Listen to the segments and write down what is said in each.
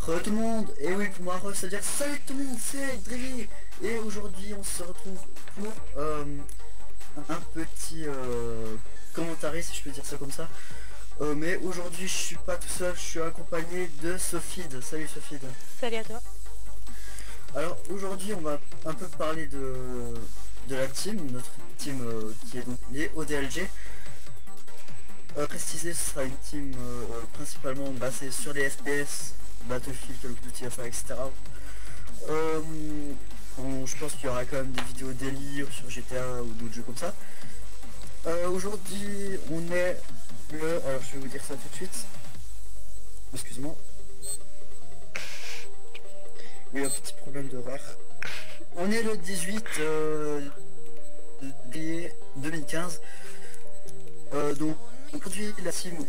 Re tout le monde, et oui pour moi re, c'est-à-dire salut tout le monde, c'est Drivi. Et aujourd'hui on se retrouve pour un petit commentaire, si je peux dire ça comme ça. Mais aujourd'hui je suis pas tout seul, je suis accompagné de Sophide. Salut Sophide. Salut à toi. Alors aujourd'hui on va un peu parler de la team, notre team qui est donc les ODLG. Préciser, ce sera une team principalement basée sur les FPS, Battlefield, Call of Duty, enfin, etc. Je pense qu'il y aura quand même des vidéos délire sur GTA ou d'autres jeux comme ça. Aujourd'hui on est le... Alors je vais vous dire ça tout de suite. Excuse-moi. Il y a eu un petit problème d'horaire. On est le 18 juillet 2015. Donc aujourd'hui la team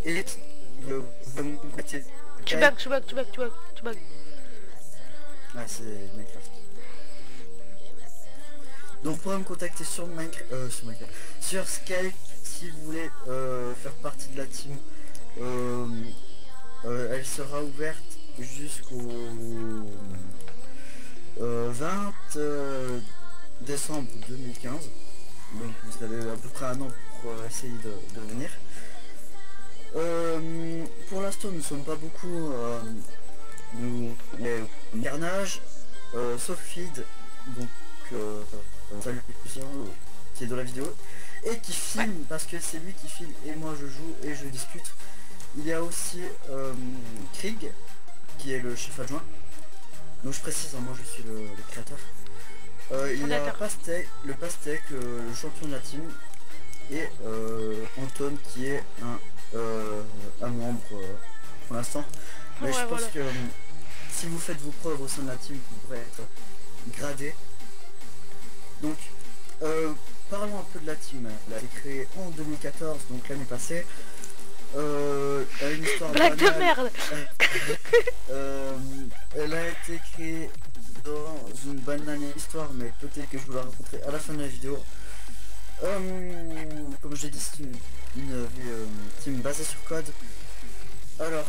est de... Tu bugs. Ouais, c'est Minecraft. Donc vous pourrez me contacter sur sur Skype si vous voulez faire partie de la team. Elle sera ouverte jusqu'au 20 décembre 2015. Donc vous avez à peu près un an pour essayer de venir. Pour l'instant nous ne sommes pas beaucoup. Nous Carnage, Sophide, donc salut qui est dans la vidéo et qui filme, parce que c'est lui qui filme et moi je joue et je discute. Il y a aussi Krieg qui est le chef adjoint, donc je précise, moi je suis le créateur. Il y a le Pastèque, le champion de la team, et Anton qui est un membre pour l'instant, mais ouais, je pense que si vous faites vos preuves au sein de la team, vous pourrez être gradé. Donc parlons un peu de la team. Elle a été créée en 2014, donc l'année passée. Elle a une histoire blague de merde. Elle a été créée dans une banale histoire, mais peut-être que je vous la raconterai à la fin de la vidéo. Comme je l'ai dit, c'est une team basée sur code. Alors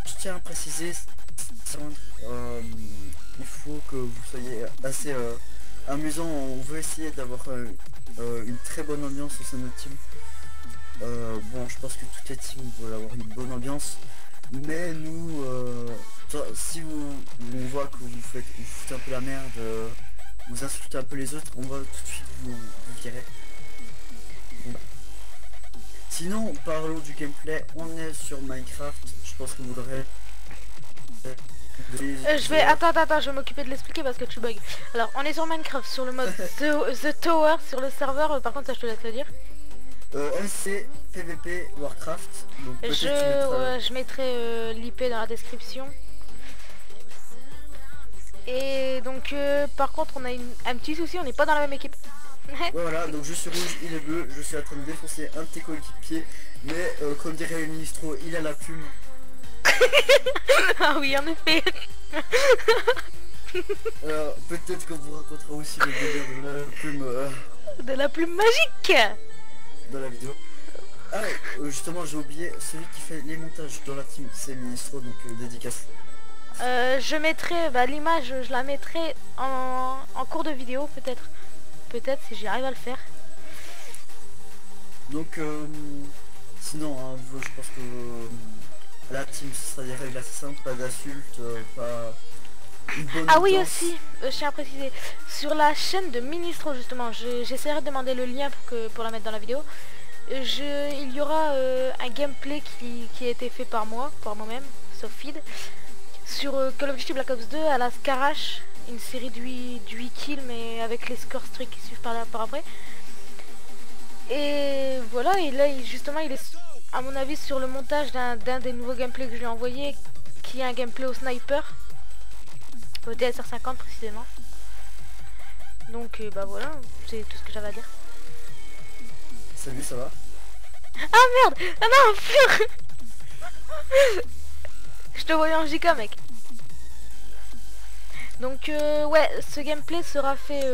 je tiens à préciser, il faut que vous soyez assez amusant. On veut essayer d'avoir une très bonne ambiance au sein de notre team. Bon, je pense que toutes les teams veulent avoir une bonne ambiance, mais nous, si on voit que vous foutez un peu la merde, vous insultez un peu les autres, on va tout de suite vous virer. Bon. Sinon, parlons du gameplay. On est sur Minecraft, je pense que vous l'aurez. Attends, je vais m'occuper de l'expliquer parce que tu bugs. Alors, on est sur Minecraft, sur le mode The Tower, sur le serveur, par contre ça je te laisse le dire. MC, PVP, Warcraft. Donc je mettrai l'IP dans la description. Et donc, par contre, on a un petit souci, on n'est pas dans la même équipe. Ouais, voilà, donc je suis rouge, il est bleu, je suis en train de défoncer un de tes coéquipiers, mais comme dirait le ministre, il a la plume. Ah oui, en effet. Alors, peut-être qu'on vous racontera aussi le délire de la plume. De la plume magique dans la vidéo. Ah, justement, j'ai oublié, celui qui fait les montages dans la team, c'est Ministro, donc dédicace. Je mettrai l'image, je la mettrai en cours de vidéo, peut-être si j'y arrive à le faire. Donc sinon hein, je pense que la team ce sera des règles assez simples, pas d'insultes, pas une bonne ah oui ambiance. aussi, je tiens à préciser, sur la chaîne de Ministro justement, j'essaierai de demander le lien pour la mettre dans la vidéo. Il y aura un gameplay qui a été fait par moi-même, Sophide, sur Call of Duty Black Ops 2 à la Scarache, une série de 8 kills mais avec les scores streaks qui suivent par après. Et voilà, et là justement il est à mon avis sur le montage d'un des nouveaux gameplays que je lui ai envoyé, qui est un gameplay au sniper, au DSR50 précisément. Donc bah voilà, c'est tout ce que j'avais à dire. Salut, ça va? Ah merde! Ah non, pur. Je te voyais en JK mec. Donc ouais, ce gameplay sera fait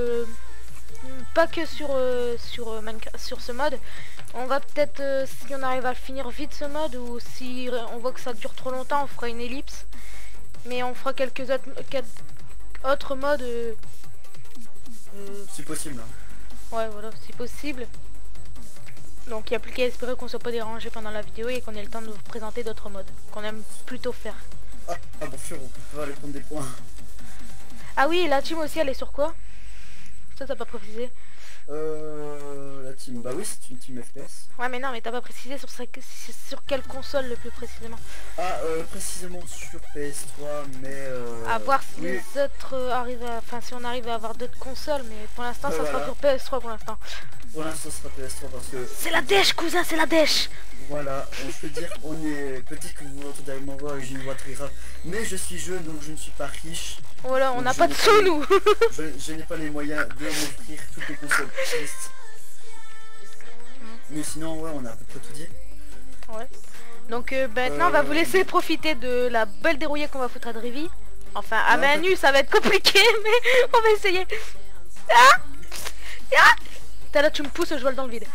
pas que sur ce mode. On va peut-être, si on arrive à finir vite ce mode, ou si on voit que ça dure trop longtemps, on fera une ellipse. Mais on fera quelques autres modes. C'est possible. Hein. Ouais, voilà, si possible. Donc il n'y a plus qu'à espérer qu'on soit pas dérangé pendant la vidéo et qu'on ait le temps de vous présenter d'autres modes qu'on aime plutôt faire. Ah bien sûr, on peut pas aller prendre des points. Ah oui, la team aussi, elle est sur quoi? Ça, t'as pas précisé. La team, bah oui, c'est une team FPS. Ouais, mais non, mais t'as pas précisé sur quelle console le plus précisément. Ah, précisément sur PS3, mais... À voir si oui. les autres arrivent à... Enfin, si on arrive à avoir d'autres consoles, mais pour l'instant, ça sera sur PS3 pour l'instant. Pour l'instant, ce sera PS3 parce que... C'est la dèche, cousin, c'est la dèche. Voilà, on peut dire, on est... Peut-être que vous l'entendez ma voix et j'ai une voix très grave, mais je suis jeune, donc je ne suis pas riche. Voilà, on n'a pas de sous, nous. Je n'ai pas les moyens de m'offrir toutes les consoles qui existent. Mais sinon, ouais, on a à peu près tout dit. Ouais. Donc maintenant, on va vous laisser profiter de la belle dérouillée qu'on va foutre à Drivy. Enfin, à main nue, ça va être compliqué, mais on va essayer. Ah, ah. T'as là, tu me pousses, je vole dans le vide.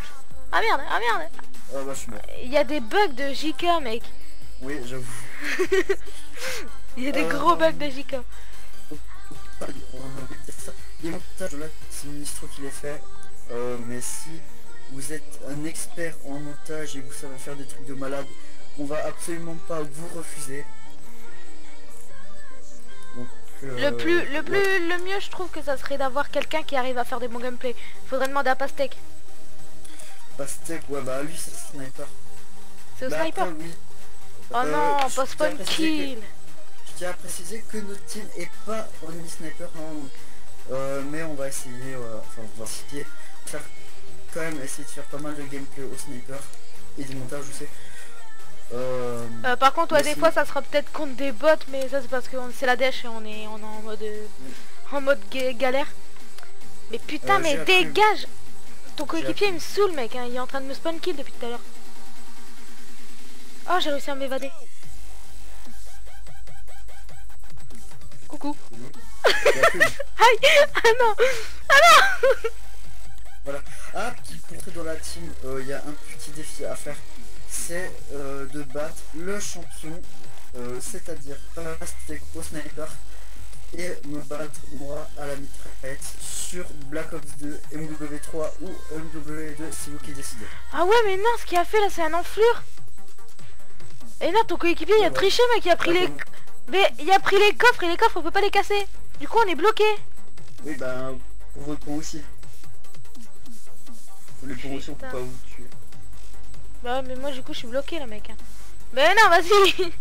Ah merde, ah merde. Ah bah, je suis mort. Il y a des bugs de JK, mec. Oui, j'avoue. Il y a des gros bugs de JK. Les montages, là, c'est Ministro qui les fait. Mais si vous êtes un expert en montage et vous savez faire des trucs de malade, on va absolument pas vous refuser. Donc, le mieux, je trouve que ça serait d'avoir quelqu'un qui arrive à faire des bons gameplay. Faudrait demander à Pastèque. Pastèque, ouais, bah lui, c'est sniper. C'est au sniper. Après, oui. Oh non, pas spawn kill. Je tiens à préciser que notre team est pas en sniper, hein, mais on va essayer, enfin on va essayer de faire quand même essayer de faire pas mal de gameplay au sniper et des montages, je sais. Par contre, ouais, des fois ça sera peut-être contre des bots, mais ça c'est parce que c'est la dèche et on est en mode galère. Mais putain, mais dégage. Ton coéquipier il me saoule, mec, hein, il est en train de me spawn kill depuis tout à l'heure. Oh, j'ai réussi à m'évader. Coucou. Aïe. Ah non. Ah non. Voilà. Ah, pour entrer dans la team, il y a un petit défi à faire. C'est de battre le champion, c'est-à-dire Pastèque au sniper, et me battre moi à la mitraillette sur Black Ops 2, MW3 ou MW2, c'est vous qui décidez. Ah ouais, mais non, ce qu'il a fait là, c'est un enflure. Et là, ton coéquipier, il a triché, mec, il a pris les... Mais il a pris les coffres et les coffres, on peut pas les casser. Du coup, on est bloqué. Oui, bah, pour votre points aussi. Pour les points aussi, on peut pas vous tuer. Bah, mais moi, du coup, je suis bloqué, là, mec. Mais non, vas-y.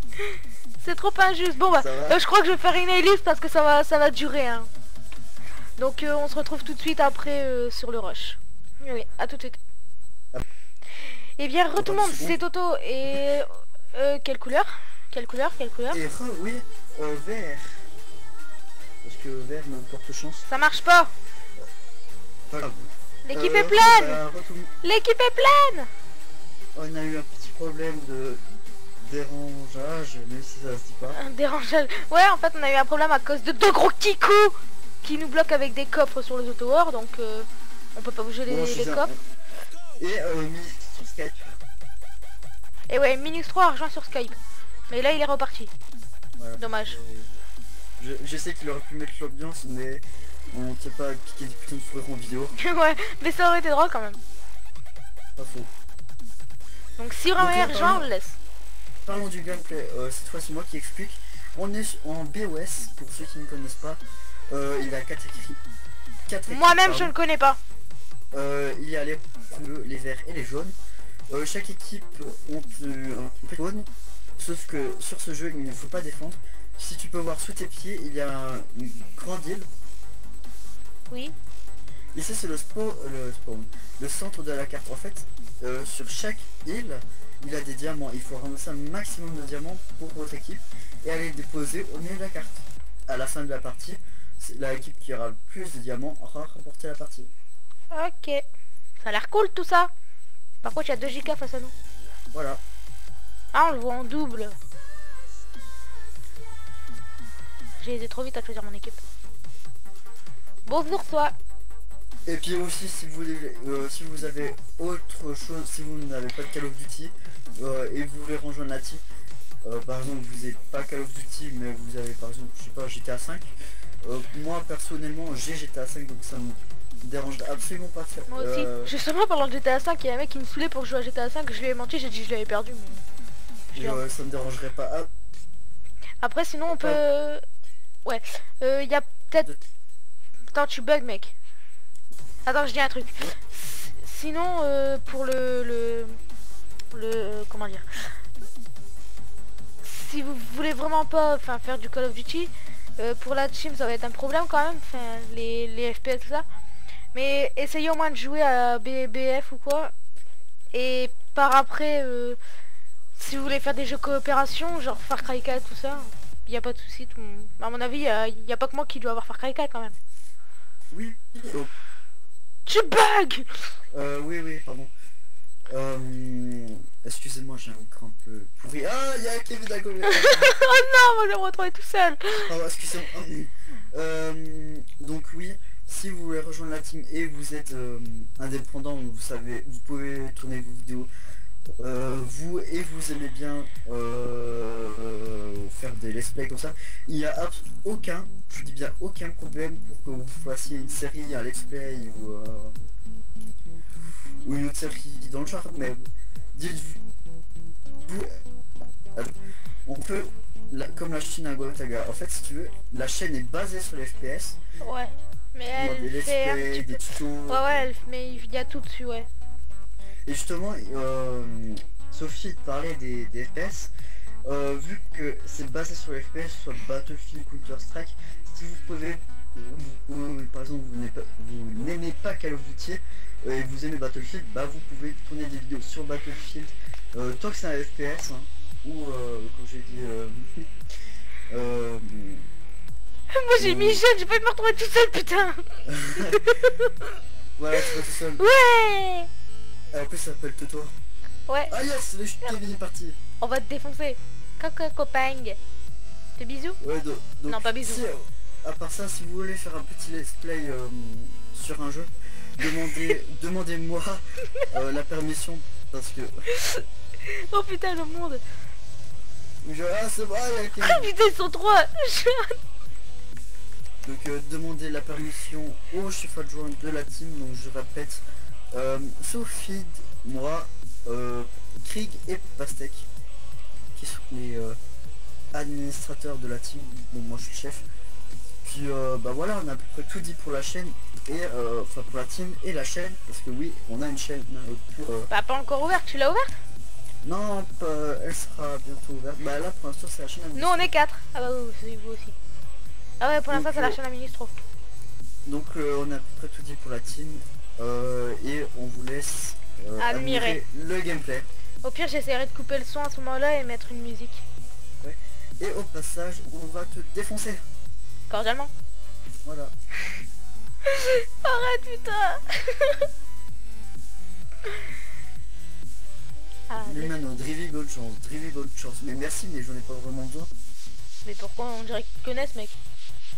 C'est trop injuste. Bon, bah, je crois que je vais faire une élite parce que ça va durer, hein. Donc, on se retrouve tout de suite après sur le rush. Oui, à tout de suite. Et bien, tout le monde, c'est Toto. Et... quelle couleur? Quelle couleur? Quelle couleur? Et oui, vert. Parce que vert m'importe chance. Ça marche pas. L'équipe est pleine. L'équipe est pleine. On a eu un petit problème de dérangeage, même si ça se dit pas. Un dérangeage. Ouais, en fait, on a eu un problème à cause de deux gros kikous qui nous bloquent avec des coffres sur les autowars, donc on peut pas bouger les coffres. Et sur Skype. Et ouais, Minus 3 rejoint sur Skype. Mais là, il est reparti. Voilà. Dommage. Je sais qu'il aurait pu mettre l'ambiance, mais on ne sait pas piquer des putains de sourires en vidéo. Ouais, mais ça aurait été drôle quand même. Pas faux. Donc si vraiment il rejoint, on le laisse. Parlons du gameplay. Cette fois, c'est moi qui explique. On est en BOS, pour ceux qui ne connaissent pas. Il a 4 équipes. Moi-même, je ne connais pas. Il y a les bleus, les verts et les jaunes. Chaque équipe ont un peu jaune, sauf que sur ce jeu il ne faut pas défendre. Si tu peux voir sous tes pieds, il y a une grande île. Oui. Ici c'est le spawn, le centre de la carte. En fait, sur chaque île, il y a des diamants. Il faut ramasser un maximum de diamants pour votre équipe et aller les déposer au milieu de la carte. À la fin de la partie, c'est l'équipe qui aura le plus de diamants aura remporté la partie. Ok. Ça a l'air cool tout ça. Par contre, il y a 2 JK face à nous. Voilà. Ah, on le voit en double. J'ai été trop vite à choisir mon équipe. Bonjour toi. Et puis aussi, si vous avez autre chose, si vous n'avez pas de Call of Duty et vous voulez rejoindre la team, par exemple vous n'avez pas Call of Duty mais vous avez par exemple je sais pas GTA 5, moi personnellement j'ai GTA 5 donc ça me dérange absolument pas de faire. Moi aussi. Justement parlant de GTA 5, il y a un mec qui me saoulait pour jouer à GTA 5, je lui ai menti, j'ai dit que je l'avais perdu. Mais... ça me dérangerait pas. Ah. Après sinon on peut... Ouais. Il y a peut-être... Attends, tu bugs mec. Attends, je dis un truc. Sinon pour le... Comment dire, si vous voulez vraiment pas faire du Call of Duty, pour la team ça va être un problème quand même, les FPS tout ça, mais essayez au moins de jouer à BF ou quoi, et par après si vous voulez faire des jeux coopération genre Far Cry 4 tout ça, il n'y a pas de souci, à mon avis il n'y a pas que moi qui dois avoir Far Cry 4 quand même. Oui. Oh. Tu bugs. Oui pardon. Excusez-moi, j'ai un écran un peu pourri. Ah, il y a Kevin à côté. Oh non, moi je vais me retrouver tout seul. Pardon, excusez-moi. Donc oui, si vous voulez rejoindre la team et vous êtes indépendant, vous savez, vous pouvez tourner vos vidéos. Vous aimez bien faire des let's play comme ça, il n'y a aucun, je dis bien aucun problème pour que vous fassiez une série, un let's play ou une autre série dans le genre, mais dites-vous, on peut, comme la chaîne à Gotaga, en fait si tu veux, la chaîne est basée sur les FPS. Ouais, mais elle fait un petit peu... tutos. Ouais, mais il y a tout dessus, ouais. Et justement, Sophie parlait des FPS, vu que c'est basé sur les FPS, soit Battlefield, Counter-Strike, si vous pouvez, par exemple, vous n'aimez pas Call of Duty, et vous aimez Battlefield, bah vous pouvez tourner des vidéos sur Battlefield, tant que c'est un FPS, hein, ou comme j'ai dit, moi j'ai mis jeune, j'ai pas me retrouver tout seul, putain. Voilà, tu vas tout seul. Ouais. En plus ça s'appelle Toto. Ouais. Ah yes, le Kevin est parti. On va te défoncer. Coco copain. Fais bisous. Ouais, donc, non, pas bisous. Si, à part ça, si vous voulez faire un petit let's play sur un jeu, demandez-moi la permission parce que... Oh putain le monde. Ah c'est vrai, ah putain ils sont trois. Donc demandez la permission au chef adjoint de la team, donc je répète, Sophie, moi, Krieg et Pastek, qui sont les administrateurs de la team, donc moi je suis chef. Puis bah voilà, on a à peu près tout dit pour la chaîne, et enfin pour la team et la chaîne, parce que oui, on a une chaîne pour... Bah pas encore ouverte, tu l'as ouverte? Non, elle sera bientôt ouverte. Bah là pour l'instant c'est la chaîne. Nous on est 4. Ah bah oui, vous aussi. Ah ouais, pour l'instant c'est la chaîne administro. Donc on a à peu près tout dit pour la team, et on vous laisse admirer le gameplay. Au pire j'essaierai de couper le son à ce moment-là et mettre une musique. Ouais. Et au passage on va te défoncer. Cordialement. Voilà. Arrête putain. Mais maintenant, Drivy Gold Chance, mais merci, mais j'en ai pas vraiment besoin. Mais pourquoi on dirait qu'ils te connaissent, mec?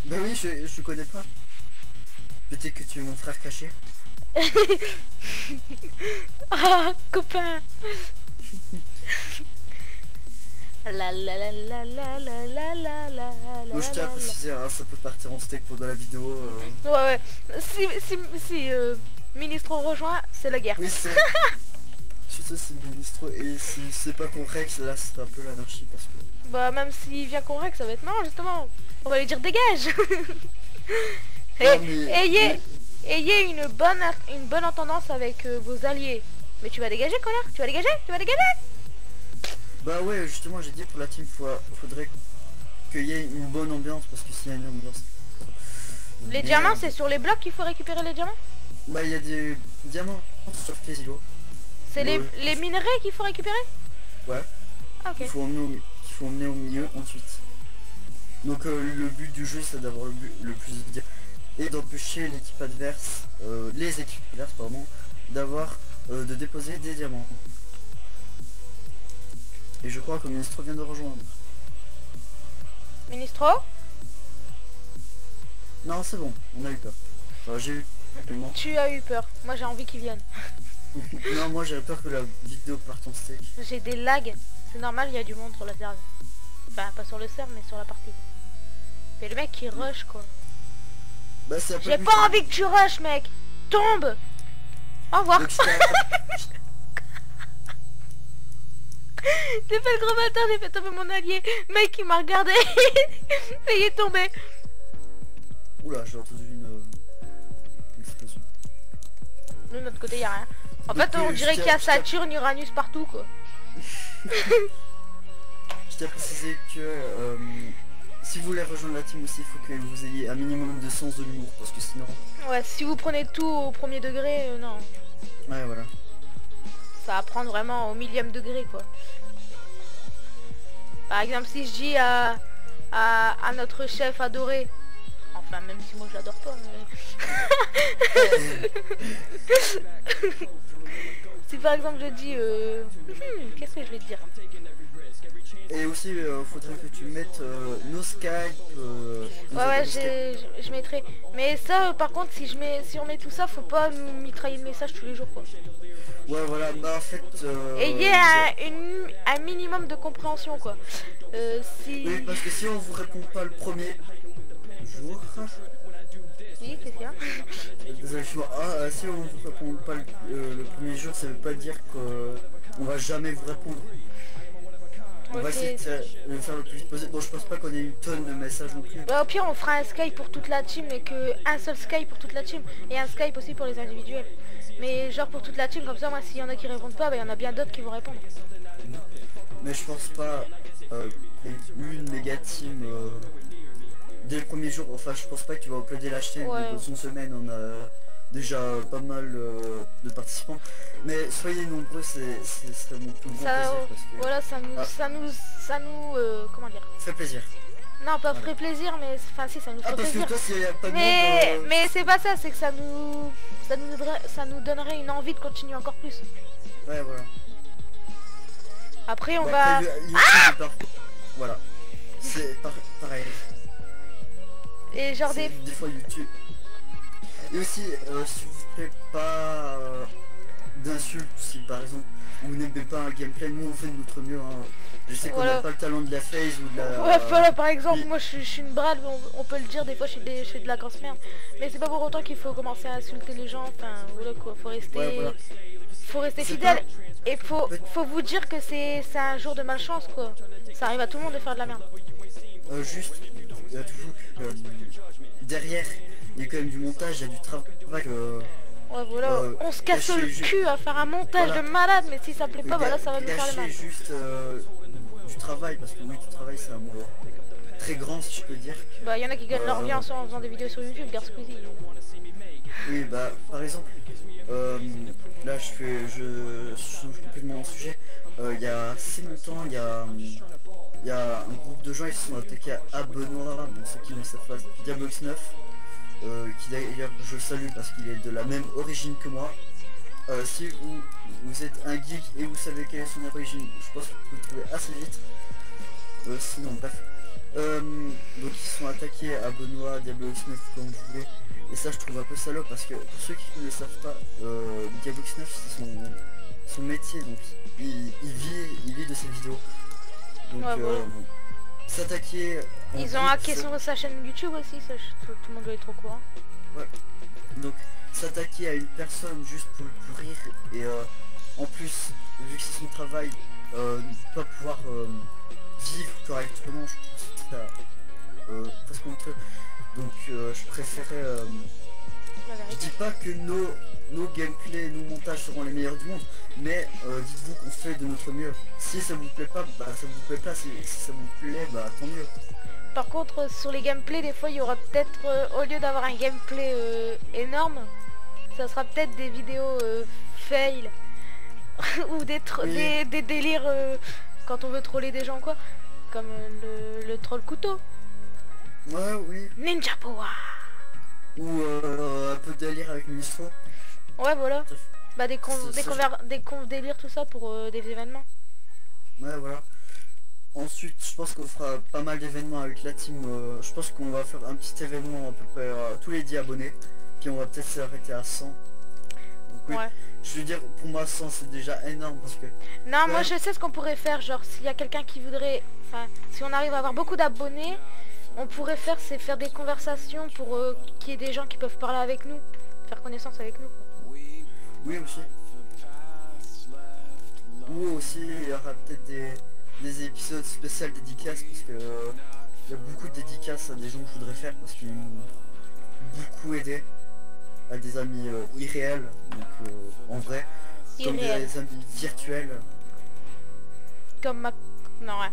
Bah oui, je connais pas. Peut-être que tu es mon frère caché. Ah, copain. La la la la la la la la la. Moi je tiens à préciser, hein, ça peut partir en steak pendant la vidéo. Ouais. Si Ministro rejoint, c'est la guerre. Oui, c'est... Surtout si Ministro, et si c'est pas correct, là c'est un peu l'anarchie parce que... Bah même s'il vient correct, ça va être marrant justement. On va lui dire dégage. Ayez une bonne entendance avec vos alliés. Mais tu vas dégager, connard. Tu vas dégager. Bah ouais, justement j'ai dit pour la team, faudrait qu'il y ait une bonne ambiance, parce que s'il y a une ambiance... Les diamants, c'est sur les blocs qu'il faut récupérer les diamants? Bah il y a des diamants sur les îlots. C'est les minerais qu'il faut récupérer? Ouais. Ah, ok. Qu'il faut emmener au milieu ensuite. Donc le but du jeu c'est d'avoir le plus de diamants et d'empêcher l'équipe adverse, les équipes adverses pardon, de déposer des diamants. Et je crois que Ministro vient de rejoindre. Ministro? Non c'est bon, on a eu peur. Enfin, j'ai eu peur. Tu as eu peur, moi j'ai envie qu'ils viennent. Non moi j'avais peur que la vidéo parte en steak. J'ai des lags, c'est normal, il y a du monde sur la serve. Enfin, pas sur le serve, mais sur la partie. Et le mec qui rush, quoi. Bah, c'est un peu J'ai plus pas simple. envie que tu rushes, mec. Tombe. Au revoir. Donc, J'ai fait le gros bâtard, j'ai fait tomber mon allié. Mec, il m'a regardé. Et il est tombé. Oula, j'ai entendu une explosion. Nous, de notre côté, y a rien. En Donc, fait, on dirait qu'il y a Saturne, Uranus partout, quoi. Je tiens à préciser que si vous voulez rejoindre la team aussi, il faut que vous ayez un minimum de sens de l'humour, parce que sinon... Ouais, si vous prenez tout au premier degré, non. Ouais, voilà. Ça va prendre vraiment au millième degré, quoi. Par exemple, si je dis à notre chef adoré, enfin même si moi je l'adore pas, mais... si par exemple je dis qu'est-ce que je vais te dire? Et aussi, faudrait que tu mettes nos Skype. Ouais, je mettrai. Mais ça, par contre, si on met tout ça, faut pas nous mitrailler de messages tous les jours, quoi. Ouais, voilà, bah en fait... Et il y a un minimum de compréhension, quoi. Oui, parce que si on vous répond pas le premier jour... Oui, qu'est-ce qu'il y a? Désolé, si on vous répond pas le premier jour, ça veut pas dire qu'on va jamais vous répondre. On va essayer de faire le plus vite possible. Bon, je pense pas qu'on ait une tonne de messages non plus. Bah, au pire, on fera un Skype pour toute la team et un seul Skype pour toute la team. Et un Skype aussi pour les individuels. Mais genre pour toute la team, comme ça, moi, s'il y en a qui répondent pas, bah, il y en a bien d'autres qui vont répondre. Mais je pense pas une méga team dès le premier jour. Enfin, je pense pas que tu vas uploader la chaîne. Ouais. Dans une semaine, on a déjà pas mal de participants. Mais soyez nombreux, c'est mon plus grand plaisir. Parce que, voilà, ça nous comment dire? fait plaisir. Non, pas ferait plaisir, mais enfin si, ça nous ferait Parce plaisir. que toi, s'il y a pas de mais c'est pas ça, c'est que ça nous donnerait une envie de continuer encore plus. Ouais, voilà. Après, on Bon, va... après, voilà. C'est pareil. Et genre des fois YouTube. Et aussi, s'il vous plaît, pas d'insultes, si par exemple vous n'aimez pas un gameplay, nous on fait de notre mieux. Hein. Je sais qu'on n'a pas le talent de la phase ou de la... Ouais, voilà, par exemple, moi je suis une brade, on peut le dire, des fois je fais de la grosse merde. Mais c'est pas pour autant qu'il faut commencer à insulter les gens, enfin voilà quoi, faut rester... Ouais, voilà. Faut rester fidèle. Et faut vous dire que c'est un jour de malchance, quoi. Ça arrive à tout le monde de faire de la merde. Juste, il y a toujours derrière, il y a quand même du montage, il y a du travail. Ouais, voilà, on se casse le cul à faire un montage de malade, mais si ça plaît pas, voilà, ça va nous faire le mal. Juste du travail, parce que oui, du travail c'est un mot très grand, si je peux dire. Bah, il y en a qui gagnent leur vie en faisant des vidéos sur YouTube, Garce Squeezie. Oui, bah, par exemple, là je change complètement de sujet. Il y a assez longtemps, il y a un groupe de gens qui se sont attaqués à Benoît, bon, ceux qui ne savent pas, Diablox 9, qui d'ailleurs je le salue parce qu'il est de la même origine que moi. Si vous êtes un geek et vous savez quelle est son origine, je pense que vous le trouvez assez vite. Sinon, bref. Donc ils se sont attaqués à Benoît, Diablox 9 comme vous voulez. Et ça je trouve un peu salaud parce que pour ceux qui ne le savent pas, Diablox 9 c'est son métier, donc il vit de ses vidéos. Donc ouais, voilà. s'attaquer... Ils ont hacké sur sa chaîne YouTube aussi, ça, tout le monde doit être au courant. Ouais. Donc s'attaquer à une personne juste pour le pourrir et en plus, vu que c'est son travail, ne pas pouvoir vivre correctement, je trouve ça presque honteux. Donc je préférais... je dis pas que nos gameplays, nos montages seront les meilleurs du monde, mais dites-vous qu'on fait de notre mieux. Si ça vous plaît pas, bah ça vous plaît pas, si ça vous plaît, bah tant mieux. Par contre, sur les gameplays, des fois il y aura peut-être, au lieu d'avoir un gameplay énorme, ça sera peut-être des vidéos fail, ou des délires quand on veut troller des gens quoi, comme le troll couteau. Ouais, oui. Ninja Power. Ou un peu de délire avec Ministro. Ouais, voilà. Bah des conf délire, tout ça pour des événements. Ouais, voilà. Ensuite, je pense qu'on fera pas mal d'événements avec la team. Je pense qu'on va faire un petit événement à peu près tous les 10 abonnés. Puis on va peut-être s'arrêter à 100. Donc Oui. Ouais. Je veux dire, pour moi 100 c'est déjà énorme parce que... Non, moi Ouais. je sais ce qu'on pourrait faire, genre s'il y a quelqu'un qui voudrait, enfin si on arrive à avoir beaucoup d'abonnés, on pourrait faire c'est faire des conversations pour qu'il y ait des gens qui peuvent parler avec nous, faire connaissance avec nous. Oui aussi. Ou aussi il y aura peut-être des épisodes spéciaux dédicaces parce que il y a beaucoup de dédicaces à des gens que je voudrais faire parce qu'ils m'ont beaucoup aidé, à des amis irréels, donc en vrai, comme Irréel. des amis virtuels. Comme ma... Non, ouais.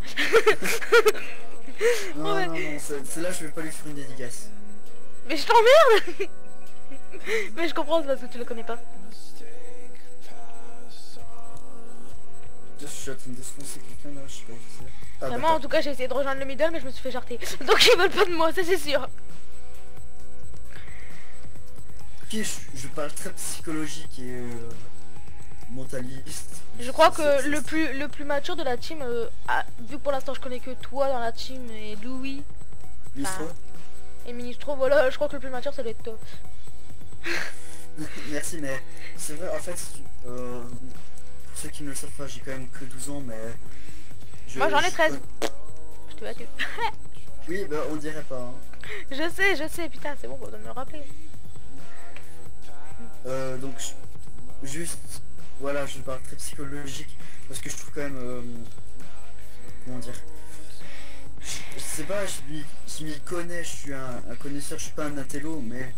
Non, Ouais. non, non, c'est là je vais pas lui faire une dédicace. Mais je t'emmerde. Mais je comprends, c'est parce que tu le connais pas. Je suis en train de défoncer quelqu'un là, je sais pas qui c'est. Ah, Moi en d'accord. tout cas j'ai essayé de rejoindre le middle mais je me suis fait jarter. Donc ils veulent pas de moi, ça c'est sûr. Ok, je parle très psychologique et mentaliste. Je crois que C'est- le plus mature de la team, vu que pour l'instant je connais que toi dans la team et Louis Mistro. et Ministro, voilà, je crois que le plus mature ça doit être toi. Merci, mais c'est vrai, en fait, pour ceux qui ne le savent pas, j'ai quand même que 12 ans, mais... Moi j'en ai 13. Je te battu. Oui, bah on dirait pas. Hein. Je sais, putain c'est bon, faut me le rappeler. Donc, juste, voilà, je parle très psychologique, parce que je trouve quand même... comment dire... Je sais pas, je m'y connais, je suis un connaisseur, je suis pas un intello, mais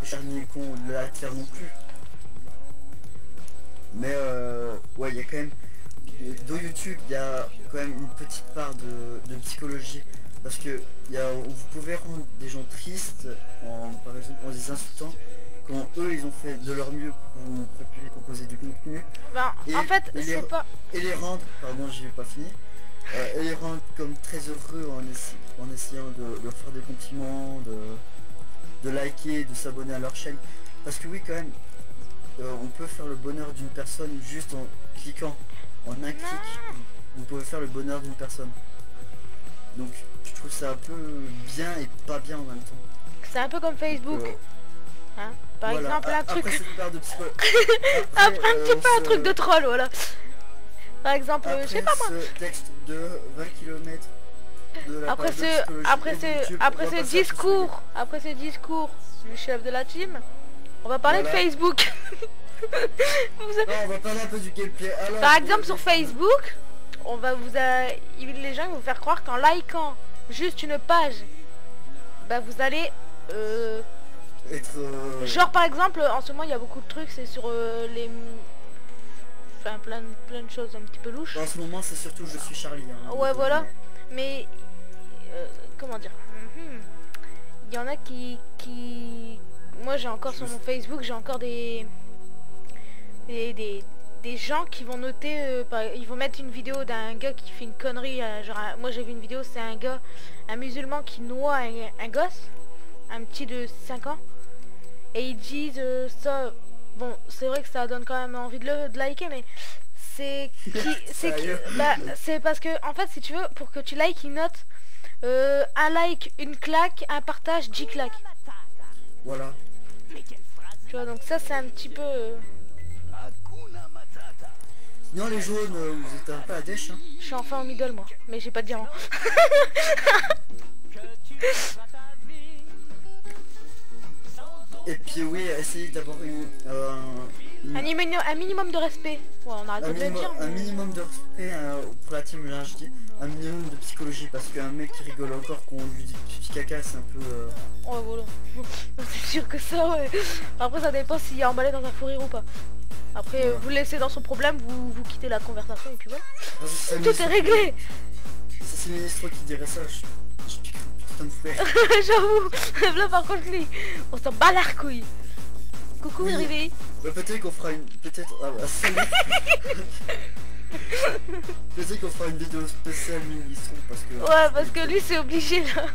je suis un con de la terre non plus. Mais ouais, il y a quand même... Dans YouTube, il y a quand même une petite part de psychologie. Parce que vous pouvez rendre des gens tristes, par exemple en les insultant, quand eux ils ont fait de leur mieux pour vous proposer du contenu. Ben, Et- en fait et les- c'est pas... Et les rendre, pardon j'y vais pas finir, et les rendre comme très heureux en essayant de leur faire des compliments, de liker, de s'abonner à leur chaîne. Parce que oui quand même, on peut faire le bonheur d'une personne juste en cliquant. En un clic, vous pouvez faire le bonheur d'une personne. Donc je trouve ça un peu bien et pas bien en même temps. C'est un peu comme Facebook. Hein, par Voilà. exemple un truc... Après cette part de psychologie. Après un petit peu un truc de troll, voilà. Par exemple, je sais pas moi. Ce texte de 20 km de la Après page de ce, psychologie après et ce, YouTube, après on va ce passer à discours, après ce discours du chef de la team, on va parler Voilà. de Facebook. Non, on va parler un peu du gameplay. Alors, Par exemple sur Facebook, on va les gens vont vous faire croire qu'en likant juste une page, bah vous allez être genre par exemple en ce moment il y a beaucoup de trucs, c'est sur les enfin plein de choses un petit peu louches. en ce moment c'est surtout je suis Charlie. Hein, Ouais voilà, mais comment dire, il y en a qui moi j'ai encore sur mon Facebook, j'ai encore des gens qui vont noter, ils vont mettre une vidéo d'un gars qui fait une connerie, genre moi j'ai vu une vidéo, c'est un musulman qui noie un gosse, un petit de 5 ans, et ils disent ça, bon c'est vrai que ça donne quand même envie de liker, mais c'est parce que en fait si tu veux, pour que tu likes, ils notent un like, une claque, un partage, 10 claques. Voilà. Tu vois, donc ça c'est un petit peu... Sinon les jaunes, vous êtes un peu à dèche. Hein. Je suis enfin au middle moi, mais j'ai pas de diamant. Et puis oui, essayez d'avoir Un minimum de respect. Ouais, on arrête pas de le dire. un minimum de respect pour la team, là je dis. Un minimum de psychologie parce qu'un mec qui rigole encore quand on lui dit pipi caca c'est un peu... Ouais voilà. C'est sûr que ça ouais. Après ça dépend s'il est emballé dans un fou rire ou pas. Après vous le laissez dans son problème, vous quittez la conversation et puis voilà. Tout est réglé. C'est le ministre qui dirait ça, je pique putain de fouet. J'avoue. Là par contre lui, on s'en bat la couille. Coucou Oui. Rivé. Bah, peut-être qu'on fera une... Peut-être... Ah bah salut. Peut-être qu'on fera une vidéo spéciale ministre parce que... Ouais parce que lui c'est obligé là.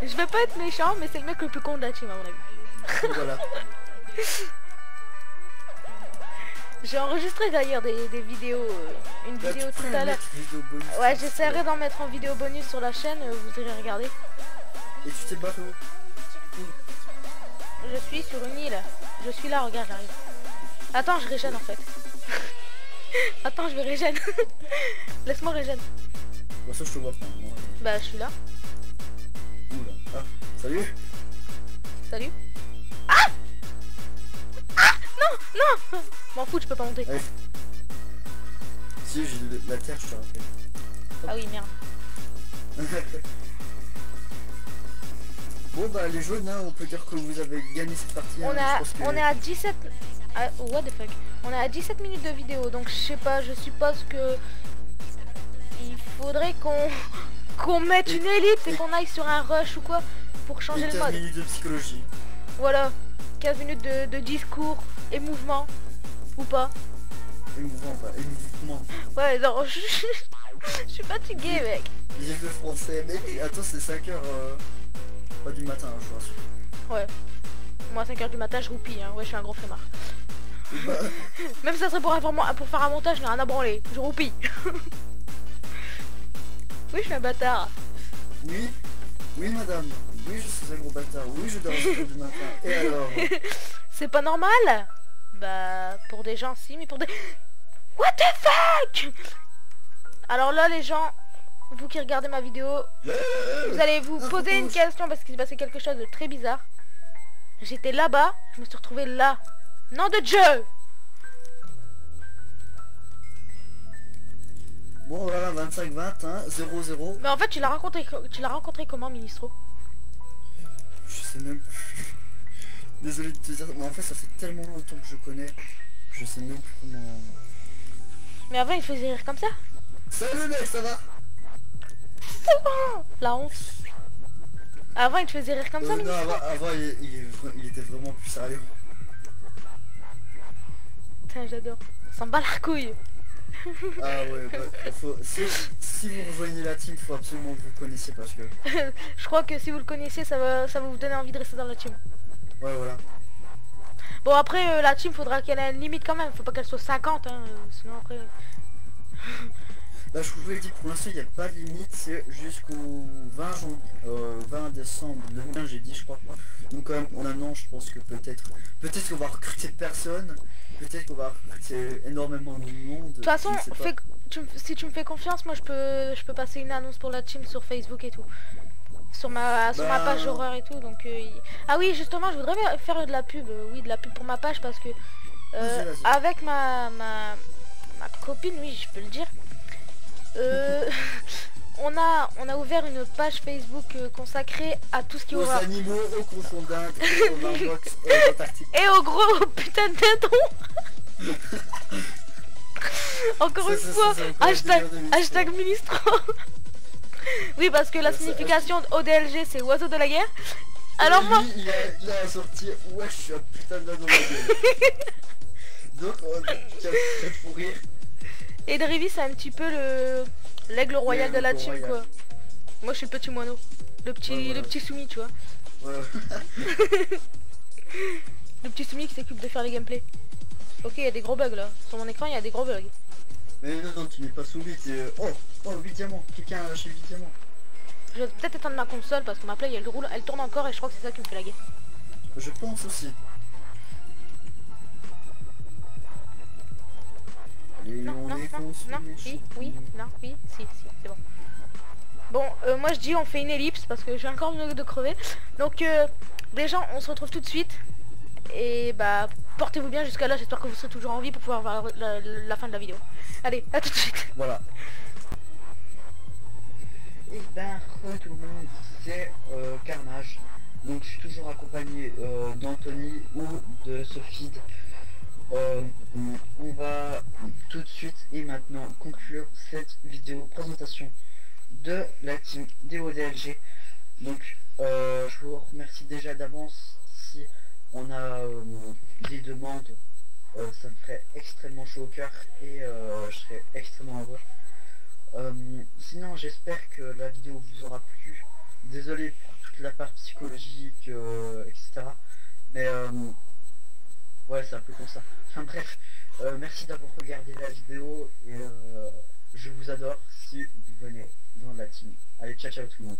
Je vais pas être méchant mais c'est le mec le plus con de la team à mon avis. Voilà. J'ai enregistré d'ailleurs des vidéos, une Là, vidéo tu tout peux à l'heure. mettre vidéo bonus. Ouais j'essaierai d'en mettre en vidéo bonus sur la chaîne, vous irez regarder. Et tu t'es barré où? Je suis sur une île. Je suis là, regarde, j'arrive. Attends, je régène en fait. Attends, je vais régène. Laisse-moi régène. Bon, ça, je te vois pas. Moi. Bah, je suis là. Oula. Ah, salut. Salut. Ah, ah, non, non. M'en fous, je peux pas monter. Allez. Si, j'ai de la terre, je te rappelle. Ah oui, merde. Bon bah les jaunes, hein, on peut dire que vous avez gagné cette partie. On, hein, on est à 17... Ah, what the fuck. On est à 17 minutes de vidéo, donc je sais pas, je suppose que... Il faudrait qu'on mette une ellipse et qu'on aille sur un rush ou quoi pour changer le mode. 15 minutes de psychologie. Voilà, 15 minutes de discours et mouvement, ou pas. Émouvant, pas émouvement. Ouais, non, je suis fatigué, mec. Vive le français, mec. Attends, c'est 5h pas du matin, hein, je rassure. Ouais. Moi, à 5h du matin, je roupille, hein. Ouais, je suis un gros flemmard. Bah, Même ça serait pour faire un montage, je n'ai rien à branler. Je roupille. Oui, je suis un bâtard. oui, oui madame. Oui, je suis un gros bâtard. Oui, je dors à 5h du matin. Et alors C'est pas normal. Bah, pour des gens, si, mais pour des... What the fuck. Alors là, les gens, vous qui regardez ma vidéo, vous allez vous poser une question parce qu'il s'est passé quelque chose de très bizarre. J'étais là-bas, je me suis retrouvé là. Nom de Dieu. Bon, voilà, 25-20, hein, 0-0. Mais en fait, tu l'as rencontré comment, Ministro? Je sais même plus. Désolé de te dire, mais en fait, ça fait tellement longtemps que je connais. Je sais même plus comment... Mais avant, il faisait rire comme ça. Salut mec, ça va? La honte. Avant, il te faisait rire comme ça, Non, Ministro? avant il était vraiment plus sérieux. Putain, j'adore. Ça s'en bat la couille. Ah ouais, bah, si vous rejoignez la team, faut absolument que vous le connaissiez parce que... Je crois que si vous le connaissez, ça va vous donner envie de rester dans la team. Ouais, voilà. Bon, après, la team, faudra qu'elle ait une limite quand même. Faut pas qu'elle soit 50, hein. Sinon, après... Là, je vous l'ai dit, pour l'instant, il n'y a pas de limite. C'est jusqu'au 20 décembre 2020, j'ai dit, je crois. Donc, quand même, en un an, je pense que peut-être qu'on va recruter personne. Peut-être qu'on va recruter énormément de monde. De toute façon, si tu me fais confiance, moi, je peux passer une annonce pour la team sur Facebook et tout. Sur ma page horreur et tout, donc... Ah oui, justement, je voudrais faire de la pub, oui, de la pub pour ma page, parce que... Vas-y. Avec ma copine, oui, je peux le dire, on a ouvert une page Facebook consacrée à tout ce qui est aux horreur. animaux, aux cochons d'Inde, et aux marmottes antarctiques. Et au gros putain de téton. Encore une fois, hashtag ministre. Oui, parce que la signification d'ODLG, c'est oiseau de la guerre. Alors lui, moi... il a sorti, ouais, je suis un putain de dans la gueule. Donc, tu vas fou rire. Et Drivi, c'est un petit peu l'aigle royal de la team, quoi. Moi, je suis le petit moineau. Le petit soumis, tu vois. Ouais. Le petit soumis qui s'occupe de faire les gameplays. Ok, il y a des gros bugs, là. Sur mon écran, il y a des gros bugs. Mais non, tu n'es pas soumis, c'est... Oh, 8 diamants. Quelqu'un a lâché 8 diamants. Je vais peut-être éteindre ma console parce que ma play, elle tourne encore et je crois que c'est ça qui me fait laguer. Je pense aussi. Allez, Non, on non, est non, non, oui, non, oui, si, c'est bon. Bon, moi je dis on fait une ellipse parce que je viens encore de crever. Donc les gens, on se retrouve tout de suite. Et bah, portez-vous bien jusqu'à là, j'espère que vous serez toujours en vie pour pouvoir voir la fin de la vidéo. Allez, à tout de suite. Voilà. Et ben, tout le monde, c'est Carnage. Donc je suis toujours accompagné d'Anthony ou de Sophie. On va tout de suite et maintenant conclure cette vidéo présentation de la team DODLG. Donc je vous remercie déjà d'avance. Si on a des demandes, ça me ferait extrêmement chaud au cœur et je serais extrêmement heureux. Sinon j'espère que la vidéo vous aura plu. Désolé pour toute la part psychologique, etc. Mais ouais, c'est un peu comme ça. Enfin bref, merci d'avoir regardé la vidéo et je vous adore si vous venez dans la team. Allez, ciao ciao tout le monde.